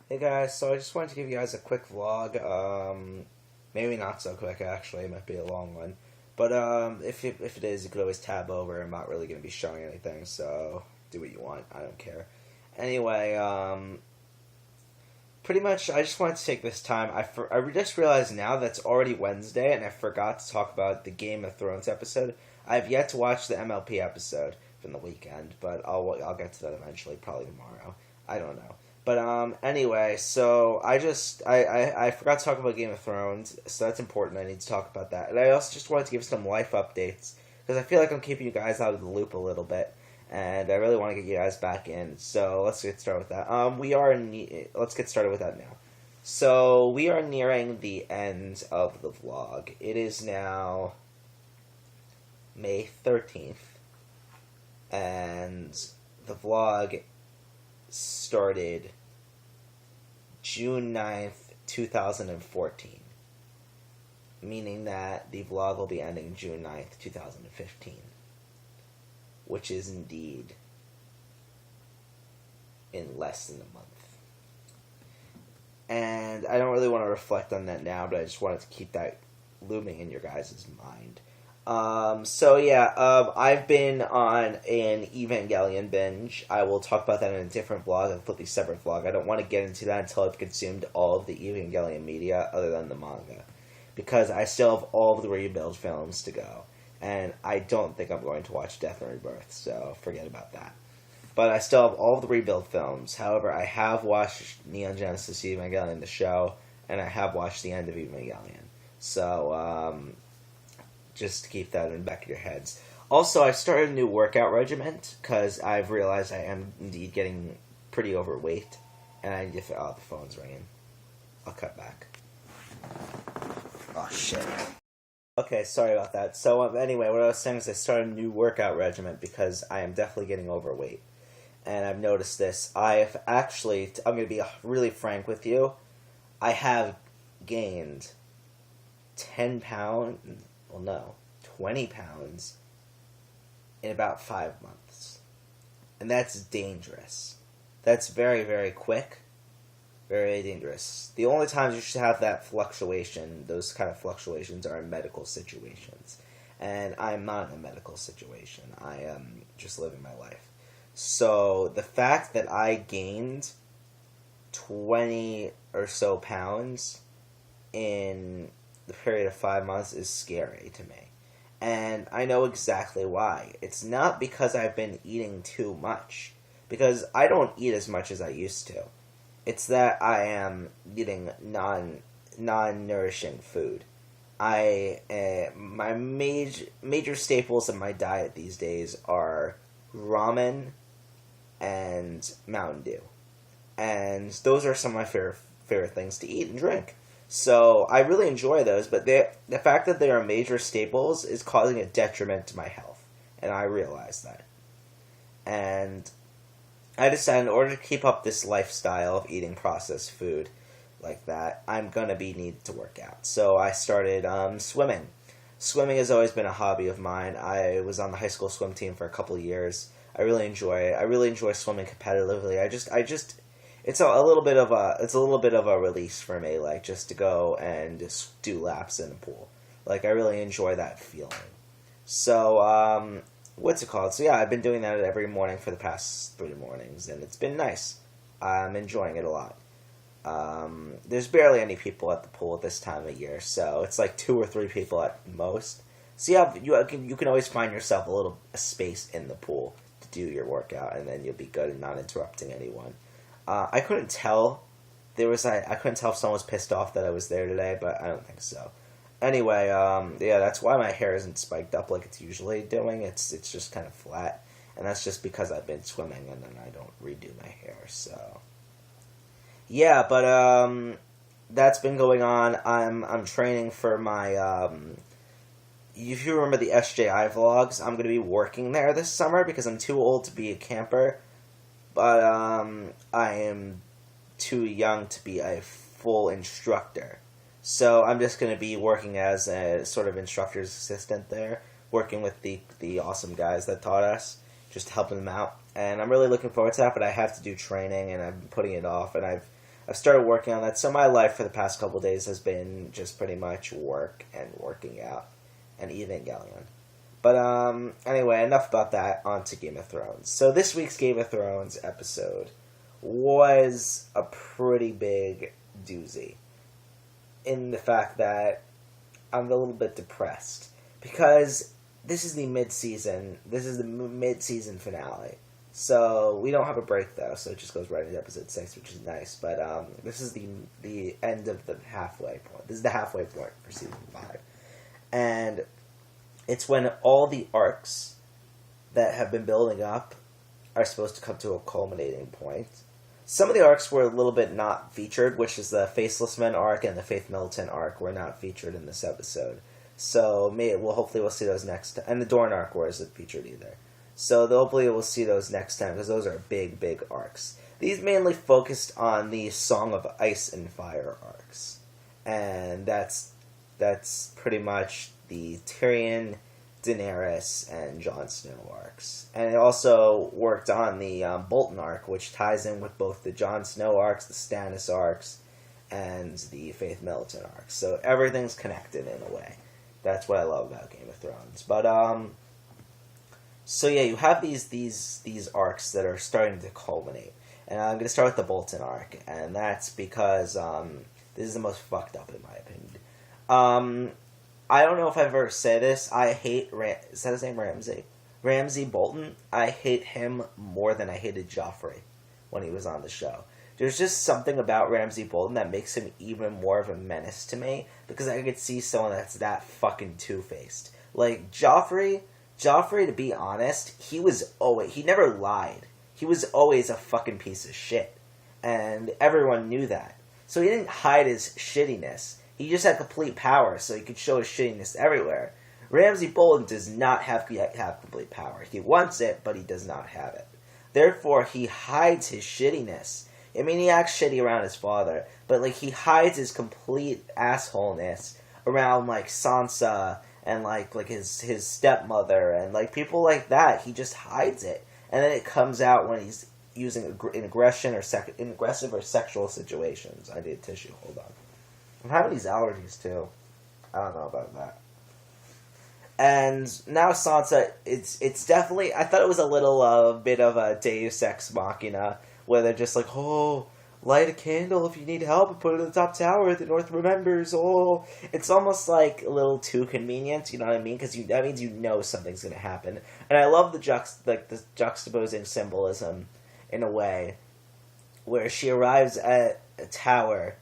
Hey guys, so I just wanted to give you guys a quick vlog. Maybe not so quick actually, it might be a long one. But if it is, you could always tab over. I'm not really going to be showing anything, so do what you want. I don't care. Anyway, pretty much I just wanted to take this time. I just realized now that's already Wednesday, and I forgot to talk about the Game of Thrones episode. I've yet to watch the MLP episode from the weekend, but I'll get to that eventually, probably tomorrow. I don't know. But anyway, so I forgot to talk about Game of Thrones, so that's important. I need to talk about that, and I also just wanted to give some life updates because I feel like I'm keeping you guys out of the loop a little bit, and I really want to get you guys back in. So let's get started with that. Let's get started with that now. So we are nearing the end of the vlog. It is now May 13th, and the vlog started June 9th, 2014, meaning that the vlog will be ending June 9th, 2015, which is indeed in less than a month. And I don't really want to reflect on that now, but I just wanted to keep that looming in your guys' mind. I've been on an Evangelion binge. I will talk about that in a different vlog, a completely separate vlog. I don't want to get into that until I've consumed all of the Evangelion media other than the manga. Because I still have all of the Rebuild films to go. And I don't think I'm going to watch Death and Rebirth, so forget about that. But I still have all of the Rebuild films. However, I have watched Neon Genesis Evangelion, the show, and I have watched the end of Evangelion. So, just to keep that in the back of your heads. Also, I started a new workout regimen because I've realized I am indeed getting pretty overweight, and I need to. Oh, the phone's ringing. I'll cut back. Oh shit. Okay, sorry about that. So anyway, what I was saying is I started a new workout regimen because I am definitely getting overweight, and I've noticed this. I'm going to be really frank with you. I have gained 10 pounds. Well, no, 20 pounds in about 5 months. And that's dangerous. That's very, very quick. Very dangerous. The only times you should have that fluctuation, those kind of fluctuations, are in medical situations. And I'm not in a medical situation. I am just living my life. So the fact that I gained 20 or so pounds in the period of 5 months is scary to me. And I know exactly why. It's not because I've been eating too much. Because I don't eat as much as I used to. It's that I am eating non-nourishing food. My major staples in my diet these days are ramen and Mountain Dew. And those are some of my favorite things to eat and drink. So I really enjoy those, but the fact that they are major staples is causing a detriment to my health, and I realize that. And I decided in order to keep up this lifestyle of eating processed food like that, I'm going to need to work out. So I started swimming. Swimming has always been a hobby of mine. I was on the high school swim team for a couple of years. I really enjoy it. I really enjoy swimming competitively. It's a little bit of a release for me, like just to go and just do laps in a pool. Like I really enjoy that feeling. So what's it called? So yeah, I've been doing that every morning for the past 3 mornings, and it's been nice. I'm enjoying it a lot. There's barely any people at the pool at this time of year, so it's like 2 or 3 people at most. So you can always find yourself a space in the pool to do your workout, and then you'll be good and not interrupting anyone. I couldn't tell. I couldn't tell if someone was pissed off that I was there today, but I don't think so. Anyway, that's why my hair isn't spiked up like it's usually doing. It's just kind of flat, and that's just because I've been swimming and then I don't redo my hair. So yeah, but that's been going on. I'm training for my if you remember the SJI vlogs, I'm going to be working there this summer because I'm too old to be a camper. But I am too young to be a full instructor. So I'm just going to be working as a sort of instructor's assistant there, working with the awesome guys that taught us, just helping them out. And I'm really looking forward to that, but I have to do training, and I've been putting it off, and I've started working on that. So my life for the past couple of days has been just pretty much work and working out and Evangelion. But anyway, enough about that. On to Game of Thrones. So this week's Game of Thrones episode was a pretty big doozy in the fact that I'm a little bit depressed because this is the mid-season. This is the mid-season finale. So we don't have a break though, so it just goes right into episode 6, which is nice. But this is the end of the halfway point. This is the halfway point for season 5, and it's when all the arcs that have been building up are supposed to come to a culminating point. Some of the arcs were a little bit not featured, which is the Faceless Men arc and the Faith Militant arc were not featured in this episode. So hopefully we'll see those next time. And the Dorne arc wasn't featured either. So hopefully we'll see those next time, because those are big, big arcs. These mainly focused on the Song of Ice and Fire arcs. And that's pretty much the Tyrion, Daenerys, and Jon Snow arcs. And it also worked on the Bolton arc, which ties in with both the Jon Snow arcs, the Stannis arcs, and the Faith Militant arcs. So everything's connected in a way. That's what I love about Game of Thrones. But so yeah, you have these arcs that are starting to culminate. And I'm going to start with the Bolton arc, and that's because this is the most fucked up in my opinion. I don't know if I've ever said this. I hate is that his name, Ramsay? Ramsay Bolton. I hate him more than I hated Joffrey when he was on the show. There's just something about Ramsay Bolton that makes him even more of a menace to me, because I could see someone that's that fucking two-faced. Like, Joffrey, to be honest, he never lied. He was always a fucking piece of shit. And everyone knew that. So he didn't hide his shittiness. He just had complete power, so he could show his shittiness everywhere. Ramsay Bolton does not have complete power. He wants it, but he does not have it. Therefore, he hides his shittiness. I mean, he acts shitty around his father, but, like, he hides his complete assholeness around, like, Sansa and, like his stepmother and, like, people like that. He just hides it. And then it comes out when he's using in aggressive or sexual situations. I need tissue. Hold on. I'm having these allergies, too. I don't know about that. And now Sansa, it's definitely, I thought it was a little bit of a Deus Ex Machina, where they're just like, oh, light a candle if you need help and put it in the top tower, the North remembers, oh. It's almost like a little too convenient, you know what I mean? Because that means you know something's going to happen. And I love the juxtaposing symbolism in a way, where she arrives at the tower,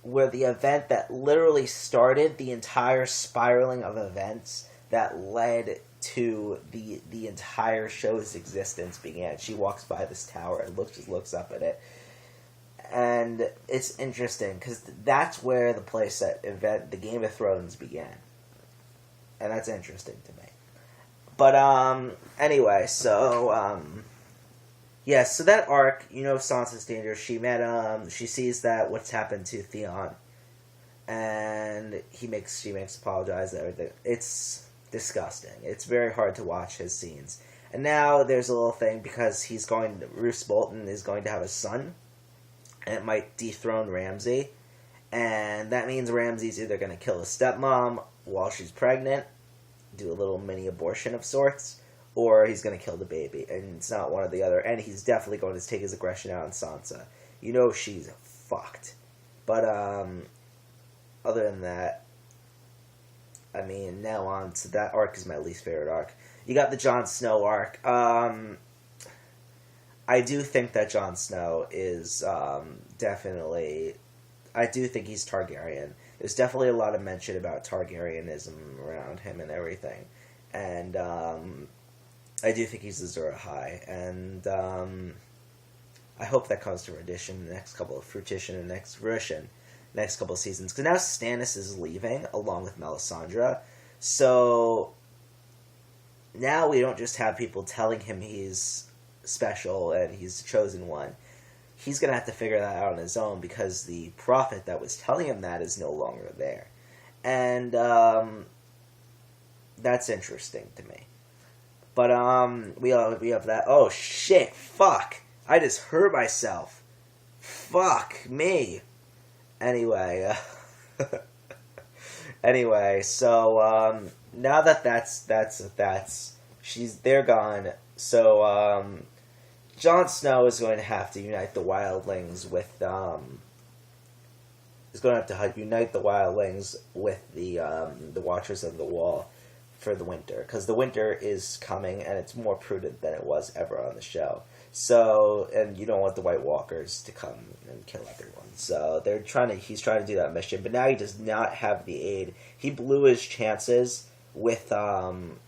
where the event that literally started the entire spiraling of events that led to the entire show's existence began. She walks by this tower and looks up at it. And it's interesting, because that's where the Game of Thrones began. And that's interesting to me. But, anyway, so, yeah, so that arc, you know, Sansa's danger. She sees that what's happened to Theon, and she makes apologize and everything. It's disgusting. It's very hard to watch his scenes. And now there's a little thing, because Roose Bolton is going to have a son, and it might dethrone Ramsay, and that means Ramsay's either going to kill his stepmom while she's pregnant, do a little mini abortion of sorts, or he's going to kill the baby, and it's not one or the other, and he's definitely going to take his aggression out on Sansa. You know she's fucked. But, other than that, I mean, now on to that arc is my least favorite arc. You got the Jon Snow arc. I do think that Jon Snow is, definitely, I do think he's Targaryen. There's definitely a lot of mention about Targaryenism around him and everything. And, I do think he's Azor Ahai, and I hope that comes to fruition in the next couple of seasons. Because now Stannis is leaving, along with Melisandre, so now we don't just have people telling him he's special and he's the chosen one. He's going to have to figure that out on his own, because the prophet that was telling him that is no longer there. And that's interesting to me. But, we have that. Oh, shit. Fuck. I just hurt myself. Fuck me. Anyway, anyway, so now that that's they're gone. So Jon Snow is going to have to unite the wildlings with is going to have to unite the wildlings with the Watchers of the Wall for the winter, because the winter is coming and it's more prudent than it was ever on the show. So, and you don't want the White Walkers to come and kill everyone. So he's trying to do that mission, but now he does not have the aid. He blew his chances with Stannis,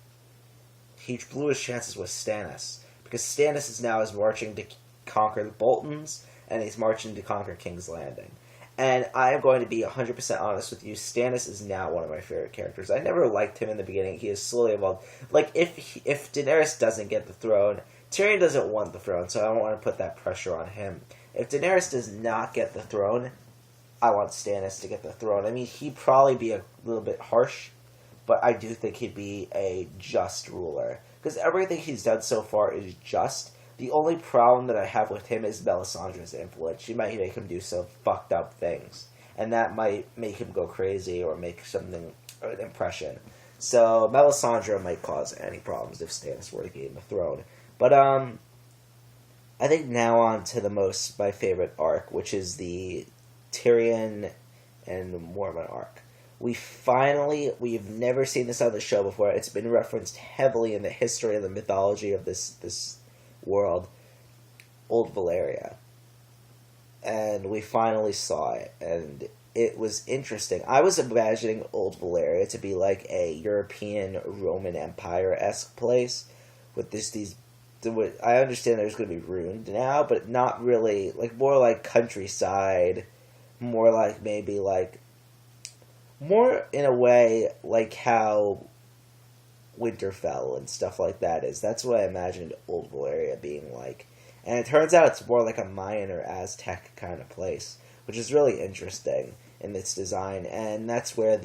because Stannis is marching to conquer the Boltons, and he's marching to conquer King's Landing. And I am going to be 100% honest with you, Stannis is now one of my favorite characters. I never liked him in the beginning. He has slowly evolved. Like, if Daenerys doesn't get the throne, Tyrion doesn't want the throne, so I don't want to put that pressure on him. If Daenerys does not get the throne, I want Stannis to get the throne. I mean, he'd probably be a little bit harsh, but I do think he'd be a just ruler. Because everything he's done so far is just. The only problem that I have with him is Melisandre's influence. She might make him do some fucked up things. And that might make him go crazy or make an impression. So Melisandre might cause any problems if Stannis were to gain the throne. But I think now on to my favorite arc, which is the Tyrion and Mormont arc. We've never seen this on the show before. It's been referenced heavily in the history and the mythology of this world, Old Valyria, and we finally saw it, and it was interesting. I was imagining Old Valyria to be like a European Roman Empire-esque place with I understand there's going to be ruined now, but not really, like more like countryside, more like maybe like more in a way like how Winterfell and stuff like that is. That's what I imagined Old Valyria being like. And it turns out it's more like a Mayan or Aztec kind of place, which is really interesting in its design. And that's where and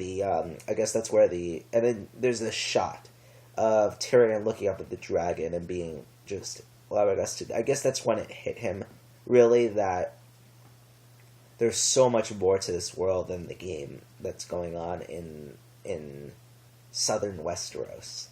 then there's this shot of Tyrion looking up at the dragon and being just, I guess that's when it hit him, really, that there's so much more to this world than the game that's going on in southern Westeros.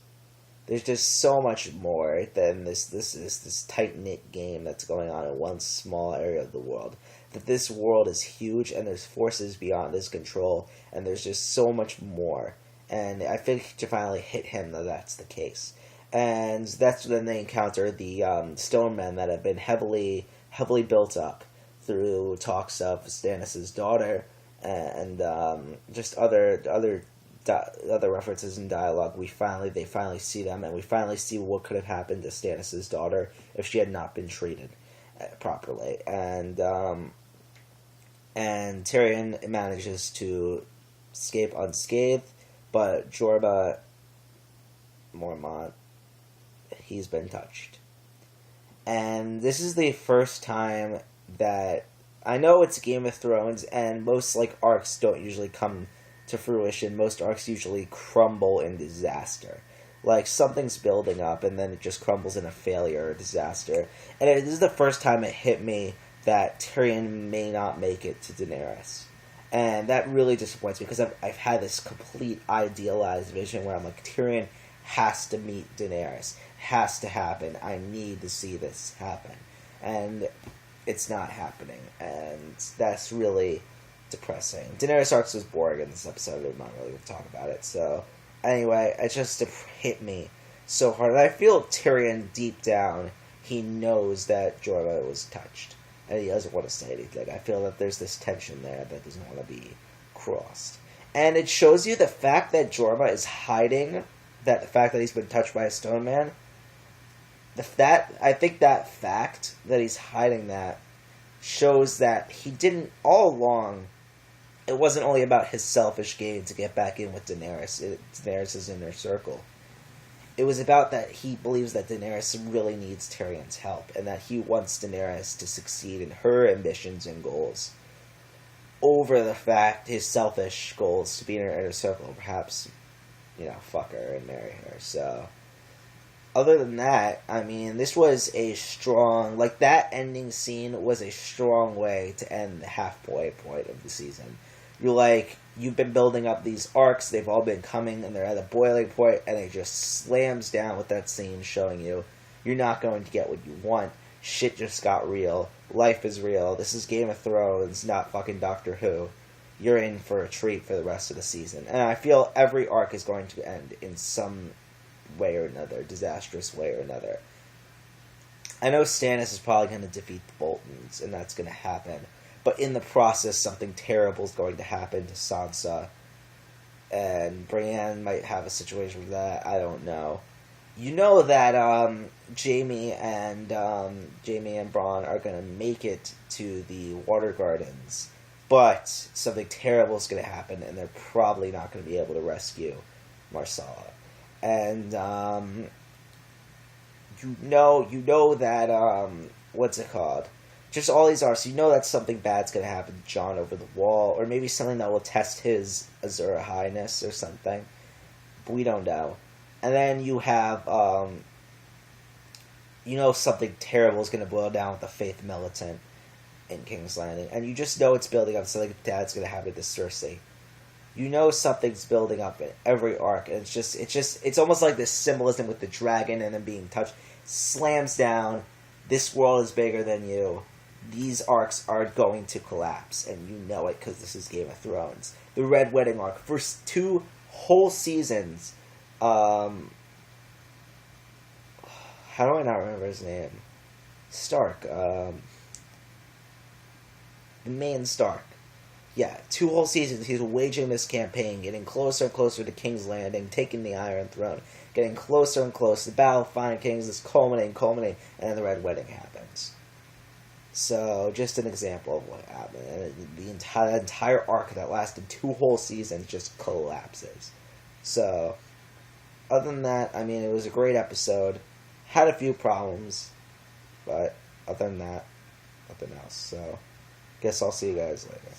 There's just so much more than this tight-knit game that's going on in one small area of the world. That this world is huge, and there's forces beyond his control, and there's just so much more. And I think to finally hit him that that's the case. And that's when they encounter the stone men that have been heavily built up through talks of Stannis' daughter and just other references in dialogue. They finally see them, and we finally see what could have happened to Stannis' daughter if she had not been treated properly. And Tyrion manages to escape unscathed, but Jorah Mormont, he's been touched. And this is the first time that I know it's Game of Thrones, and most arcs don't usually come to fruition. Most arcs usually crumble in disaster. Like, something's building up, and then it just crumbles in a failure or disaster. And this is the first time it hit me that Tyrion may not make it to Daenerys. And that really disappoints me, because I've had this complete idealized vision where I'm like, Tyrion has to meet Daenerys. Has to happen. I need to see this happen. And it's not happening. And that's really depressing. Daenerys arcs was boring in this episode. I'm not really going to talk about it. So, anyway, it just hit me so hard. And I feel Tyrion deep down, he knows that Jorah was touched. And he doesn't want to say anything. I feel that there's this tension there that doesn't want to be crossed. And it shows you the fact that Jorah is hiding, the fact that he's been touched by a stone man. I think that fact that he's hiding that shows that he didn't, all along, it wasn't only about his selfish gain to get back in with Daenerys. Daenerys is in their circle. It was about that he believes that Daenerys really needs Tyrion's help, and that he wants Daenerys to succeed in her ambitions and goals over the fact, his selfish goals, to be in her inner circle, perhaps, fuck her and marry her. So, other than that, I mean, this was a strong, like, that ending scene was a strong way to end the halfway point of the season. You've been building up these arcs, they've all been coming, and they're at a boiling point, and it just slams down with that scene showing you you're not going to get what you want. Shit just got real. Life is real. This is Game of Thrones, not fucking Doctor Who. You're in for a treat for the rest of the season. And I feel every arc is going to end in some way or another, disastrous way or another. I know Stannis is probably going to defeat the Boltons, and that's going to happen. But in the process, something terrible is going to happen to Sansa. And Brienne might have a situation with that. I don't know. You know that Jaime and Bronn are going to make it to the Water Gardens. But something terrible is going to happen, and they're probably not going to be able to rescue Marsala. And you know that what's it called? Just all these arcs. You know that something bad's going to happen to Jon over the wall, or maybe something that will test his Azura Highness or something. But we don't know. And then you have, something terrible is going to boil down with the Faith Militant in King's Landing, and you just know it's building up. Something dad's going to happen to Cersei. You know something's building up in every arc, and it's almost like this symbolism with the dragon and then being touched slams down. This world is bigger than you. These arcs are going to collapse, and you know it because this is Game of Thrones. The Red Wedding arc, for 2 whole seasons. How do I not remember his name? Stark. The main Stark. Yeah, 2 whole seasons he's waging this campaign, getting closer and closer to King's Landing, taking the Iron Throne, getting closer and closer. The Battle of Fire Kings is culminating, and then the Red Wedding happens. So, just an example of what happened. The entire arc that lasted 2 whole seasons just collapses. So, other than that, I mean, it was a great episode. Had a few problems, but other than that, nothing else. So, guess I'll see you guys later.